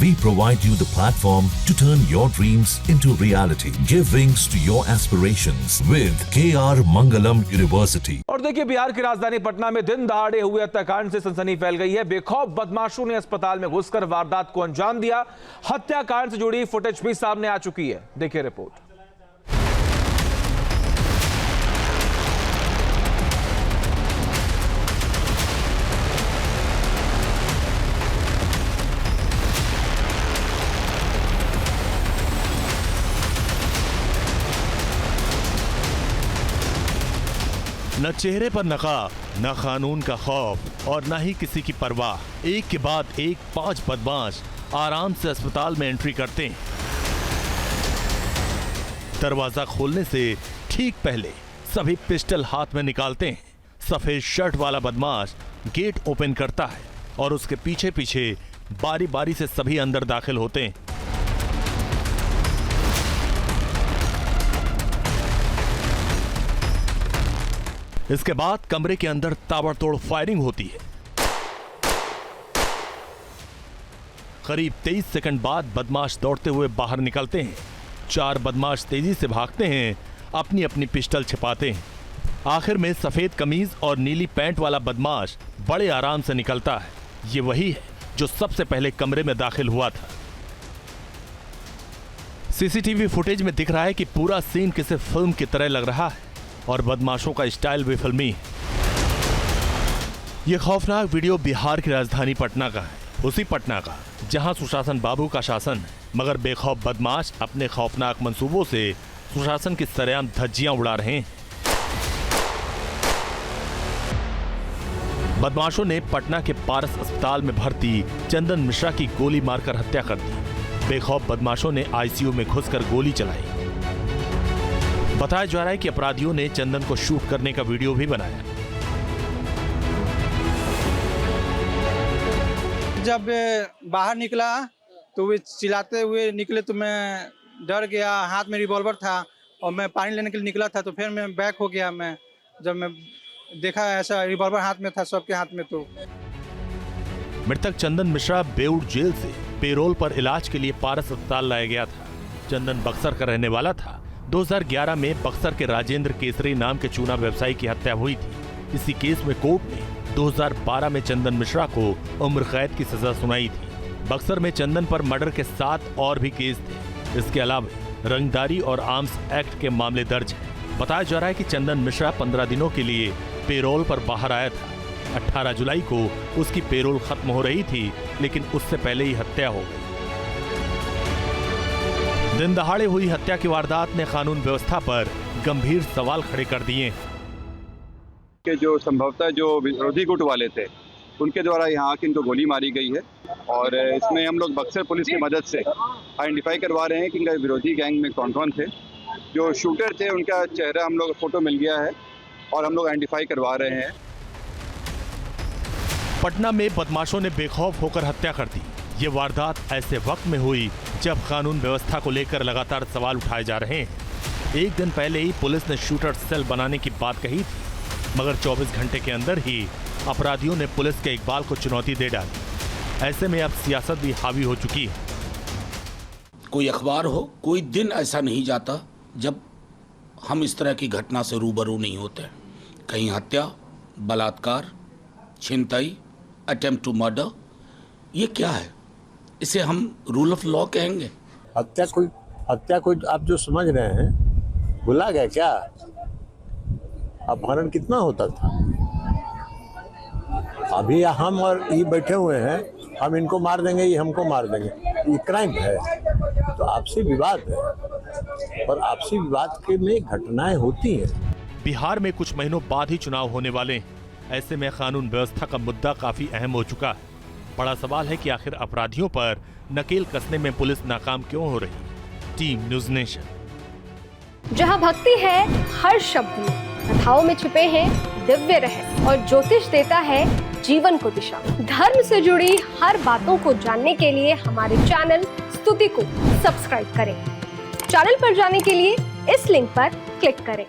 We provide you the platform to turn your dreams into reality. Give wings to your aspirations with KR Mangalam University. और देखिए, बिहार की राजधानी पटना में दिन दहाड़े हुए हत्याकांड से सनसनी फैल गई है। बेखौफ बदमाशों ने अस्पताल में घुसकर वारदात को अंजाम दिया। हत्याकांड से जुड़ी फुटेज भी सामने आ चुकी है। देखिए रिपोर्ट। न चेहरे पर नकाब, न कानून का खौफ और न ही किसी की परवाह। एक के बाद एक 5 बदमाश आराम से अस्पताल में एंट्री करते हैं। दरवाजा खोलने से ठीक पहले सभी पिस्टल हाथ में निकालते हैं। सफेद शर्ट वाला बदमाश गेट ओपन करता है और उसके पीछे पीछे बारी बारी से सभी अंदर दाखिल होते हैं। इसके बाद कमरे के अंदर ताबड़तोड़ फायरिंग होती है। करीब 23 सेकंड बाद बदमाश दौड़ते हुए बाहर निकलते हैं। 4 बदमाश तेजी से भागते हैं, अपनी अपनी पिस्टल छिपाते हैं। आखिर में सफेद कमीज और नीली पैंट वाला बदमाश बड़े आराम से निकलता है। ये वही है जो सबसे पहले कमरे में दाखिल हुआ था। सीसीटीवी फुटेज में दिख रहा है कि पूरा सीन किसी फिल्म की तरह लग रहा है और बदमाशों का स्टाइल भी फिल्मी है। यह खौफनाक वीडियो बिहार की राजधानी पटना का है, उसी पटना का जहां सुशासन बाबू का शासन है, मगर बेखौफ बदमाश अपने खौफनाक मंसूबों से सुशासन की सरेआम धज्जियां उड़ा रहे हैं। बदमाशों ने पटना के पारस अस्पताल में भर्ती चंदन मिश्रा की गोली मारकर हत्या कर दी। बेखौफ बदमाशों ने आईसीयू में घुसकर गोली चलाई। बताया जा रहा है कि अपराधियों ने चंदन को शूट करने का वीडियो भी बनाया। जब बाहर निकला तो वे चिल्लाते हुए निकले तो मैं डर गया। हाथ में रिवॉल्वर था और मैं पानी लेने के लिए निकला था तो फिर मैं बैक हो गया। मैं जब मैं देखा ऐसा रिवॉल्वर हाथ में था सबके हाथ में। तो मृतक चंदन मिश्रा बेऊर जेल से पेरोल पर इलाज के लिए पारस अस्पताल लाया गया था। चंदन बक्सर का रहने वाला था। 2011 में बक्सर के राजेंद्र केसरी नाम के चूना व्यवसायी की हत्या हुई थी। इसी केस में कोर्ट ने 2012 में चंदन मिश्रा को उम्र कैद की सजा सुनाई थी। बक्सर में चंदन पर मर्डर के 7 और भी केस थे। इसके अलावा रंगदारी और आर्म्स एक्ट के मामले दर्ज हैं। बताया जा रहा है कि चंदन मिश्रा 15 दिनों के लिए पेरोल पर बाहर आया था। 18 जुलाई को उसकी पेरोल खत्म हो रही थी, लेकिन उससे पहले ही हत्या हो गई। दिन दहाड़े हुई हत्या की वारदात ने कानून व्यवस्था पर गंभीर सवाल खड़े कर दिए। कि जो संभवतः जो विरोधी गुट वाले थे उनके द्वारा यहाँ आके इनको गोली मारी गई है और इसमें हम लोग बक्सर पुलिस की मदद से आइडेंटिफाई करवा रहे हैं कि इनका विरोधी गैंग में कौन कौन थे। जो शूटर थे उनका चेहरा हम लोग फोटो मिल गया है और हम लोग आइडेंटिफाई करवा रहे हैं। पटना में बदमाशों ने बेखौफ होकर हत्या कर दी। ये वारदात ऐसे वक्त में हुई जब कानून व्यवस्था को लेकर लगातार सवाल उठाए जा रहे हैं। एक दिन पहले ही पुलिस ने शूटर सेल बनाने की बात कही थी, मगर 24 घंटे के अंदर ही अपराधियों ने पुलिस के इकबाल को चुनौती दे डाली। ऐसे में अब सियासत भी हावी हो चुकी है। कोई अखबार हो, कोई दिन ऐसा नहीं जाता जब हम इस तरह की घटना से रूबरू नहीं होते। कहीं हत्या, बलात्कार, छिनतई, अटेम्प्ट टू मर्डर, ये क्या है? इसे हम रूल ऑफ लॉ कहेंगे? हत्या कोई आप जो समझ रहे हैं भुला गया क्या? अपहरण कितना होता था? अभी हम और ये बैठे हुए हैं, हम इनको मार देंगे, ये हमको मार देंगे, ये क्राइम है। तो आपसी विवाद है और आपसी विवाद के में घटनाएं होती हैं। बिहार में कुछ महीनों बाद ही चुनाव होने वाले हैं। ऐसे में कानून व्यवस्था का मुद्दा काफी अहम हो चुका है। बड़ा सवाल है कि आखिर अपराधियों पर नकेल कसने में पुलिस नाकाम क्यों हो रही? Team news nation. जहां भक्ति है हर शब्द में, कथाओं में छुपे हैं दिव्य रहस्य और ज्योतिष देता है जीवन को दिशा। धर्म से जुड़ी हर बातों को जानने के लिए हमारे चैनल स्तुति को सब्सक्राइब करें। चैनल पर जाने के लिए इस लिंक पर क्लिक करें।